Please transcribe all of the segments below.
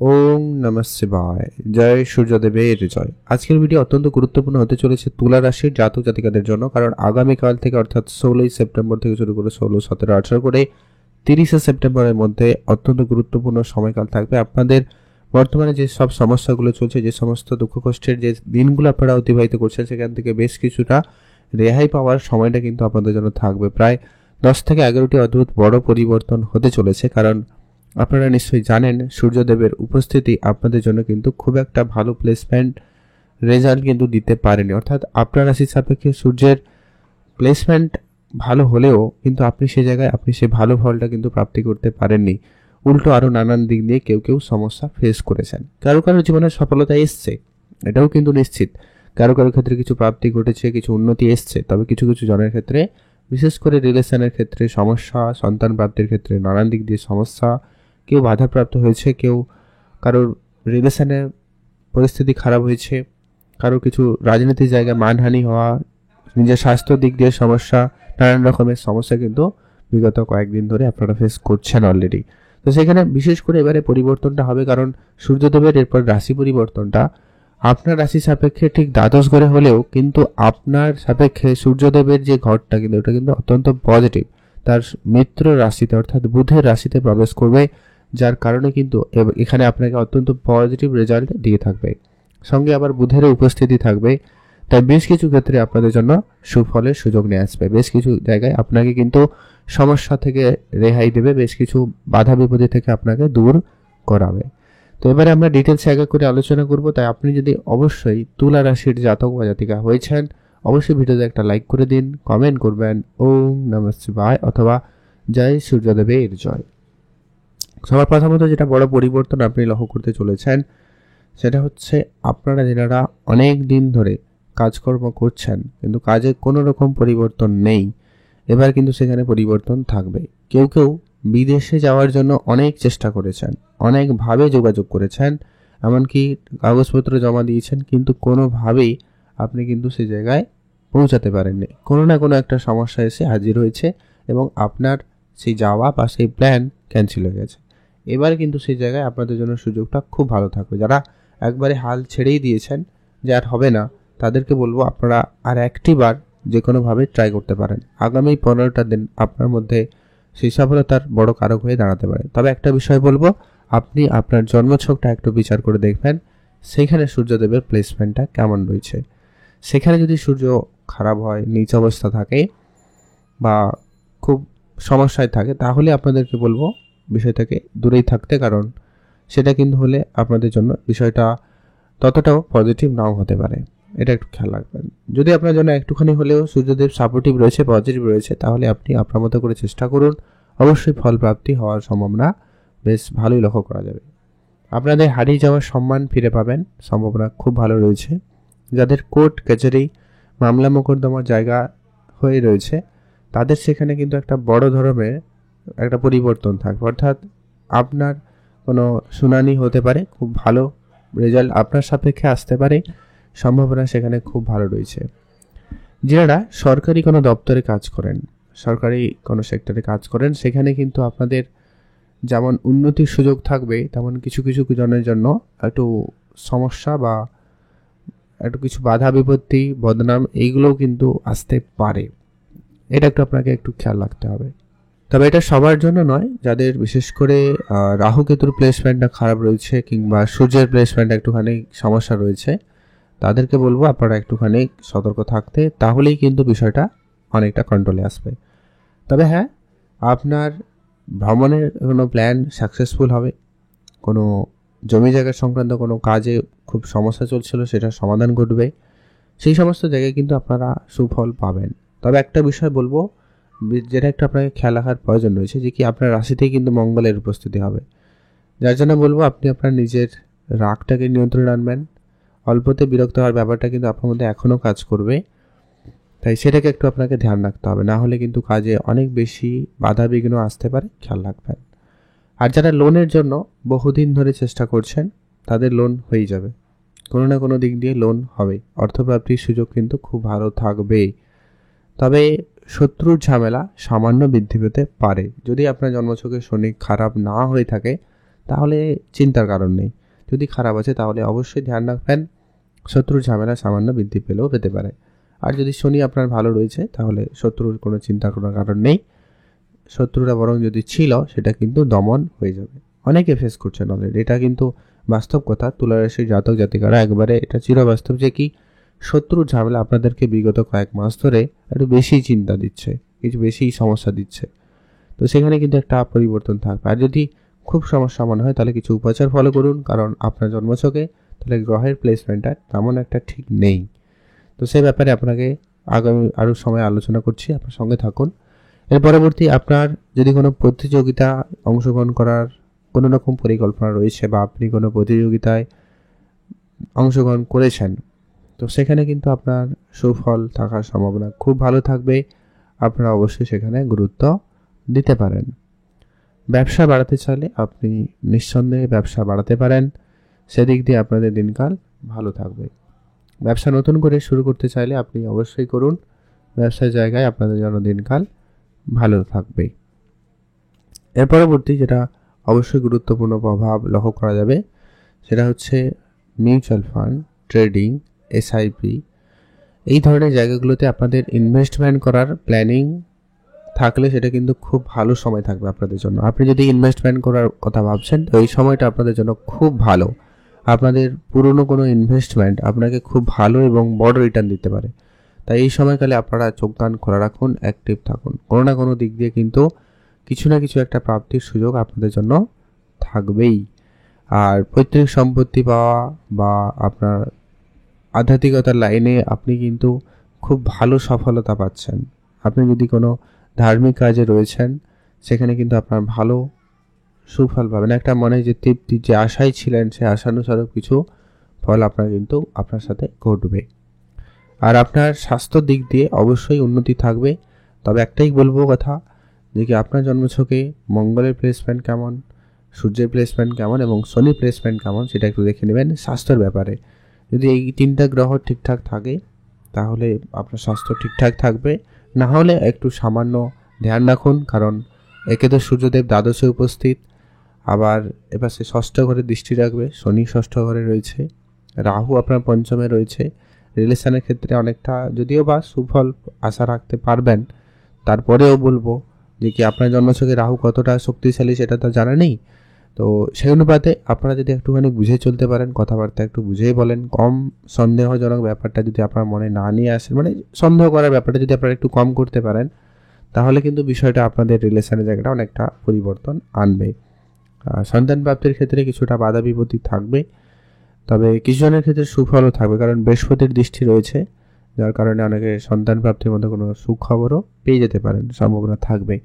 ওম নমঃ শিবায়। জয় সূর্যদেবের জয়। আজকের ভিডিও অত্যন্ত গুরুত্বপূর্ণ হতে চলেছে তুলা রাশির জাতক জাতিকাদের জন্য, কারণ আগামীকাল থেকে অর্থাৎ 16ই সেপ্টেম্বর থেকে শুরু করে 16, 17, 18 করে 30শে সেপ্টেম্বরের মধ্যে অত্যন্ত গুরুত্বপূর্ণ সময়কাল থাকবে। আপনাদের বর্তমানে যে সব সমস্যাগুলো চলছে, যে সমস্ত দুঃখ কষ্টের যে দিনগুলো আপনারা অতিবাহিত করছেন, সেখান থেকে বেশ কিছুটা রেহাই পাওয়ার সময়টা কিন্তু আপনাদের জন্য থাকবে। প্রায় 10 থেকে 11টি অদ্ভুত বড় পরিবর্তন হতে চলেছে, কারণ আপনারা নিশ্চয়ই জানেন সূর্যদেবের উপস্থিতি আপনাদের জন্য কিন্তু খুব একটা ভালো প্লেসমেন্ট রেজাল্ট কিন্তু দিতে পারেনি। অর্থাৎ আপনার রাশির সাপেক্ষে সূর্যের প্লেসমেন্ট ভালো হলেও কিন্তু আপনি সে জায়গায় সেই ভালো ফলটা কিন্তু প্রাপ্তি করতে পারেননি। উল্টো আরও নানান দিক দিয়ে কেউ সমস্যা ফেস করেছেন। কারো জীবনে সফলতা এসছে, এটাও কিন্তু নিশ্চিত। কারো ক্ষেত্রে কিছু প্রাপ্তি ঘটেছে, কিছু উন্নতি এসছে। তবে কিছু জনের ক্ষেত্রে, বিশেষ করে রিলেশনের ক্ষেত্রে সমস্যা, সন্তান প্রাপ্তির ক্ষেত্রে নানান দিক দিয়ে সমস্যা, কেউ বাধাপ্রাপ্ত হয়েছে, কারোর রিলেশনের পরিস্থিতি খারাপ হয়েছে, কারোর কিছু রাজনীতির জায়গায় মানহানি হওয়া, নিজের স্বাস্থ্য দিক দিয়ে সমস্যা, নানান রকমের সমস্যা কিন্তু বিগত কয়েকদিন ধরে আপনারা ফেস করছেন অলরেডি। তো সেখানে বিশেষ করে এবারে পরিবর্তনটা হবে, কারণ সূর্যদেবের এরপর রাশি পরিবর্তনটা আপনার রাশি সাপেক্ষে ঠিক দ্বাদশ ঘরে হলেও কিন্তু আপনার সাপেক্ষে সূর্যদেবের যে ঘরটা কিন্তু ওটা কিন্তু অত্যন্ত পজিটিভ। তার মিত্র রাশিতে অর্থাৎ বুধের রাশিতে প্রবেশ করবে, যার কারণে কিন্তু এখানে আপনাকে অত্যন্ত পজিটিভ রেজাল্ট দিয়ে থাকবে। সঙ্গে আবার বুধের উপস্থিতি থাকবে, তাই বেশ কিছু ক্ষেত্রে আপনাদের জন্য সুফলের সুযোগ নিয়ে আসবে। বেশ কিছু জায়গায় আপনাকে কিন্তু সমস্যা থেকে রেহাই দেবে, বেশ কিছু বাধা বিপত্তি থেকে আপনাকে দূর করাবে। তো এবারে আমরা ডিটেলসে এক এক করে আলোচনা করব। তাই আপনি যদি অবশ্যই তুলা রাশির জাতক বা জাতিকা হয়েছেন, অবশ্যই ভিডিওতে একটা লাইক করে দিন, কমেন্ট করবেন ওম নমঃ শিবায় অথবা জয় সূর্যদেবের জয়। সবার প্রথমত যেটা বড় পরিবর্তন আপনি লক্ষ্য করতে চলেছেন, সেটা হচ্ছে আপনারা যারা অনেক দিন ধরে কাজকর্ম করছেন কিন্তু কাজে কোনো রকম পরিবর্তন নেই, এবার কিন্তু সেখানে পরিবর্তন থাকবে। কেউ বিদেশে যাওয়ার জন্য অনেক চেষ্টা করেছেন, অনেকভাবে যোগাযোগ করেছেন, এমনকি কাগজপত্র জমা দিয়েছেন, কিন্তু কোনোভাবেই আপনি কিন্তু সেই জায়গায় পৌঁছাতে পারেননি। কোনো না কোনো একটা সমস্যা এসে হাজির হয়েছে এবং আপনার সেই যাওয়া বা সেই প্ল্যান ক্যান্সেল হয়ে গেছে। এবার কিন্তু সেই জায়গায় আপনাদের জন্য সুযোগটা খুব ভালো থাকবে। যারা একবারে হাল ছেড়েই দিয়েছেন যে আর হবে না, তাদেরকে বলবো আপনারা আর একটি বার যে কোনোভাবে ট্রাই করতে পারেন। আগামী 15টা দিন আপনার মধ্যে সেই সফলতার বড় কারক হয়ে দাঁড়াতে পারে। তবে একটা বিষয় বলবো, আপনি আপনার জন্মছকটা একটু বিচার করে দেখবেন সেইখানে সূর্যদেবের প্লেসমেন্টটা কেমন রয়েছে। সেখানে যদি সূর্য খারাপ হয়, নিচ অবস্থা থাকে বা খুব সমস্যায় থাকে, তাহলে আপনাদেরকে বলবো বিষয় থেকে দূরেই থাকতে, কারণ সেটা কিন্তু হলে আপনাদের জন্য বিষয়টা ততটাও পজিটিভ নাও হতে পারে। এটা একটু খেয়াল রাখবেন। যদি আপনার জন্য একটুখানি হলেও সূর্যদেব সাপোর্টিভ রয়েছে, পজিটিভ রয়েছে, তাহলে আপনি আপনার মতো করে চেষ্টা করুন, অবশ্যই ফল প্রাপ্তি হওয়ার সম্ভাবনা বেশ ভালোই লক্ষ্য করা যাবে। আপনাদের হারিয়ে যাওয়ার সম্মান ফিরে পাবেন, সম্ভাবনা খুব ভালো রয়েছে। যাদের কোর্ট কাছারি মামলা মোকদ্দমার জায়গা হয়ে রয়েছে, তাদের সেখানে কিন্তু একটা বড় ধরনের একটা পরিবর্তন থাকবে। অর্থাৎ আপনার কোনো শুনানি হতে পারে, খুব ভালো রেজাল্ট আপনার সাপেক্ষে আসতে পারে, সম্ভাবনা সেখানে খুব ভালো রয়েছে। যারা সরকারি কোনো দপ্তরে কাজ করেন, সরকারি কোনো সেক্টরে কাজ করেন, সেখানে কিন্তু আপনাদের যেমন উন্নতির সুযোগ থাকবে, তেমন কিছু জনের জন্য একটু সমস্যা বা একটু কিছু বাধা বিপত্তি, বদনাম এইগুলোও কিন্তু আসতে পারে। এটা আপনাকে একটু খেয়াল রাখতে হবে। তবে এটা সবার জন্য নয়। যাদের বিশেষ করে রাহু কেতুর প্লেসমেন্টটা খারাপ রয়েছে কিংবা সূর্যের প্লেসমেন্ট একটুখানি সমস্যা রয়েছে, তাদেরকে বলবো আপনারা একটুখানি সতর্ক থাকতে, তাহলেই কিন্তু বিষয়টা অনেকটা কন্ট্রোলে আসবে। তবে হ্যাঁ, আপনার ভ্রমণের কোনো প্ল্যান সাকসেসফুল হবে। কোনো জমি জায়গা সংক্রান্ত কোনো কাজে খুব সমস্যা চলছিল, সেটা সমাধান ঘটবে। সেই সমস্ত জায়গায় কিন্তু আপনারা সুফল পাবেন। তবে একটা বিষয় বলবো, যেটা একটু আপনাকে খেয়াল রাখার প্রয়োজন রয়েছে, যে কি আপনার রাশিতেই কিন্তু মঙ্গলের উপস্থিতি হবে, যার জন্য বলবো আপনি আপনার নিজের রাগটাকে নিয়ন্ত্রণে আনবেন। অল্পতে বিরক্ত হওয়ার ব্যাপারটা কিন্তু আপনার মধ্যে এখনও কাজ করবে, তাই সেটাকে একটু আপনাকে ধ্যান রাখতে হবে, না হলে কিন্তু কাজে অনেক বেশি বাধা বিঘ্ন আসতে পারে, খেয়াল রাখবেন। আর যারা লোনের জন্য বহুদিন ধরে চেষ্টা করছেন, তাদের লোন হয়ে যাবে, কোনো না কোনো দিক দিয়ে লোন হবে, অর্থপ্রাপ্তির সুযোগ কিন্তু খুব ভালো থাকবে। তবে শত্রুর ঝামেলা সামান্য বৃদ্ধি পেতে পারে। যদি আপনার জন্মছকে শনি খারাপ না হয়ে থাকে, তাহলে চিন্তার কারণ নেই। যদি খারাপ আছে তাহলে অবশ্যই ধ্যান রাখবেন, শত্রুর ঝামেলা সামান্য বৃদ্ধি পেলেও পেতে পারে। আর যদি শনি আপনার ভালো রয়েছে তাহলে শত্রুর কোনো চিন্তা করার কারণ নেই। শত্রুরা বরং যদি ছিল সেটা কিন্তু দমন হয়ে যাবে। অনেকে ফেস করছেন অলরেডি, এটা কিন্তু বাস্তব কথা। তুলা রাশির জাতক জাতিকারা একবারে এটা চিরবাস্তব যে কি শত্রুর ঝামেলা আপনাদেরকে বিগত কয়েক মাস ধরে একটু বেশি চিন্তা দিচ্ছে, কিছু বেশি সমস্যা দিচ্ছে। তো সেখানে কিন্তু একটা পরিবর্তন থাকবে। আর যদি খুব সমস্যা মনে হয় তাহলে কিছু উপাচার ফলো করুন, কারণ আপনার জন্মছকে তাহলে গ্রহের প্লেসমেন্টটা তেমন একটা ঠিক নেই। তো সেই ব্যাপারে আপনাকে আগামী আরও সময় আলোচনা করছি, আপনার সঙ্গে থাকুন। এর পরবর্তী আপনার যদি কোনো প্রতিযোগিতা অংশগ্রহণ করার কোনো রকম পরিকল্পনা রয়েছে বা আপনি কোনো প্রতিযোগিতায় অংশগ্রহণ করেছেন, তো সেখানে কিন্তু আপনার সুফল থাকার সম্ভাবনা খুব ভালো থাকবে। আপনারা অবশ্যই সেখানে গুরুত্ব দিতে পারেন। ব্যবসা বাড়াতে চাইলে আপনি নিঃসন্দেহে ব্যবসা বাড়াতে পারেন, সেদিক দিয়ে আপনাদের দিনকাল ভালো থাকবে। ব্যবসা নতুন করে শুরু করতে চাইলে আপনি অবশ্যই করুন, ব্যবসার জায়গায় আপনাদের জন্য দিনকাল ভালো থাকবে। এর পরবর্তী যেটা অবশ্যই গুরুত্বপূর্ণ প্রভাব লক্ষ্য করা যাবে সেটা হচ্ছে মিউচুয়াল ফান্ড, ট্রেডিং, এসআইপি, এই ধরনের জায়গাগুলোতে আপনাদের ইনভেস্টমেন্ট করার প্ল্যানিং থাকলে সেটা কিন্তু খুব ভালো সময় থাকবে আপনাদের জন্য। আপনি যদি ইনভেস্টমেন্ট করার কথা ভাবছেন তো এই সময়টা আপনাদের জন্য খুব ভালো। আপনাদের পুরনো কোনো ইনভেস্টমেন্ট আপনাকে খুব ভালো এবং বড় রিটার্ন দিতে পারে। তাই এই সময়কালে আপনারা চোখ কান খোলা রাখুন, অ্যাক্টিভ থাকুন। কোনো না কোনো দিক দিয়ে কিন্তু কিছু না কিছু একটা প্রাপ্তির সুযোগ আপনাদের জন্য থাকবেই। আর পৈতৃক সম্পত্তি পাওয়া বা আপনার আধ্যাত্মিকতার লাইনে আপনি কিন্তু খুব ভালো সফলতা পাচ্ছেন। আপনি যদি কোনো ধার্মিক কাজে রয়েছেন সেখানে কিন্তু আপনার ভালো সুফল পাবেন। একটা মনে যে তৃপ্তি, যে আশায় ছিলেন সে আশানুসারক কিছু ফল আপনার কিন্তু আপনার সাথে ঘটবে। আর আপনার স্বাস্থ্যর দিক দিয়ে অবশ্যই উন্নতি থাকবে। তবে একটাই বলবো কথা, যে কি আপনার জন্মছকে মঙ্গলের প্লেসমেন্ট কেমন, সূর্যের প্লেসমেন্ট কেমন এবং শনি প্লেসমেন্ট কেমন সেটা একটু দেখে নেবেন স্বাস্থ্যের ব্যাপারে। যদি এই তিনটা গ্রহ ঠিকঠাক থাকে তাহলে আপনার স্বাস্থ্য ঠিকঠাক থাকবে। না হলে একটু সামান্য ধ্যান রাখুন, কারণ একে তো সূর্যদেব দ্বাদশে উপস্থিত, আবার এপাশে ষষ্ঠ ঘরে দৃষ্টি রাখবে, শনি ষষ্ঠ ঘরে রয়েছে, রাহু আপনার পঞ্চমে রয়েছে। রিলেশনের ক্ষেত্রে অনেকটা যদিও বা সুফল আশা রাখতে পারবেন, তারপরেও বলবো যে কি আপনার জন্মছকে রাহু কতটা শক্তিশালী সেটা তো জানা নেই। তো সেই অনুপাতে আপনারা যদি একটুখানি বুঝে চলতে পারেন, কথাবার্তা একটু বুঝেই বলেন, কম সন্দেহজনক ব্যাপারটা যদি আপনার মনে না নিয়ে আসেন, মানে সন্দেহ করার ব্যাপারটা যদি আপনারা একটু কম করতে পারেন, তাহলে কিন্তু বিষয়টা আপনাদের রিলেশনের জায়গাটা অনেকটা পরিবর্তন আনবে। সন্তান প্রাপ্তির ক্ষেত্রে কিছুটা বাধা বিপত্তি থাকবে, তবে কিছুজনের ক্ষেত্রে সুফলও থাকবে, কারণ বৃহস্পতির দৃষ্টি রয়েছে, যার কারণে অনেকে সন্তান প্রাপ্তির মধ্যে কোনো সুখবরও পেয়ে যেতে পারেন, সম্ভাবনা থাকবে।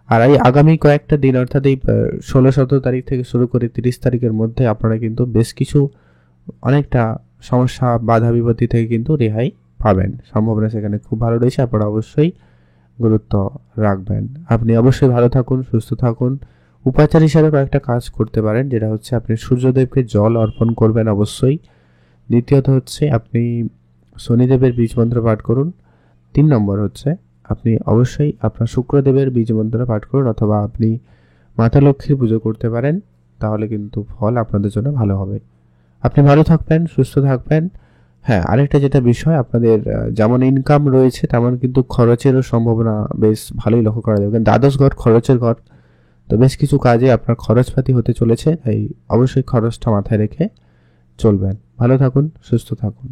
আর এই আগামী কয়েকটা দিন অর্থাৎ এই 16-17 তারিখ থেকে শুরু করে 30 তারিখের মধ্যে আপনারা কিন্তু বেশ কিছু অনেকটা সমস্যা বাধা বিপত্তি থেকে কিন্তু রেহাই পাবেন, সম্ভাবনা সেখানে খুব ভালো রয়েছে। আপনারা অবশ্যই গুরুত্ব রাখবেন। আপনি অবশ্যই ভালো থাকুন, সুস্থ থাকুন। উপাচার হিসাবে কয়েকটা কাজ করতে পারেন, যেটা হচ্ছে আপনি সূর্যদেবকে জল অর্পণ করবেন অবশ্যই। দ্বিতীয়ত হচ্ছে আপনি শনিদেবের বীজ মন্ত্র পাঠ করুন। 3 নম্বর হচ্ছে আপনি অবশ্যই আপনার শুক্রদেবের বীজ মন্ত্র পাঠ করুন, অথবা আপনি মাতা লক্ষ্মীর পুজো করতে পারেন, তাহলে কিন্তু ফল আপনাদের জন্য ভালো হবে। আপনি ভালো থাকবেন, সুস্থ থাকবেন। হ্যাঁ, আরেকটা যেটা বিষয়, আপনাদের যেমন ইনকাম রয়েছে তেমন কিন্তু খরচেরও সম্ভাবনা বেশ ভালোই লক্ষ্য করা যাবে। দ্বাদশ ঘর খরচের ঘর, তো বেশ কিছু কাজে আপনার খরচপাতি হতে চলেছে, তাই অবশ্যই খরচটা মাথায় রেখে চলবেন। ভালো থাকুন, সুস্থ থাকুন।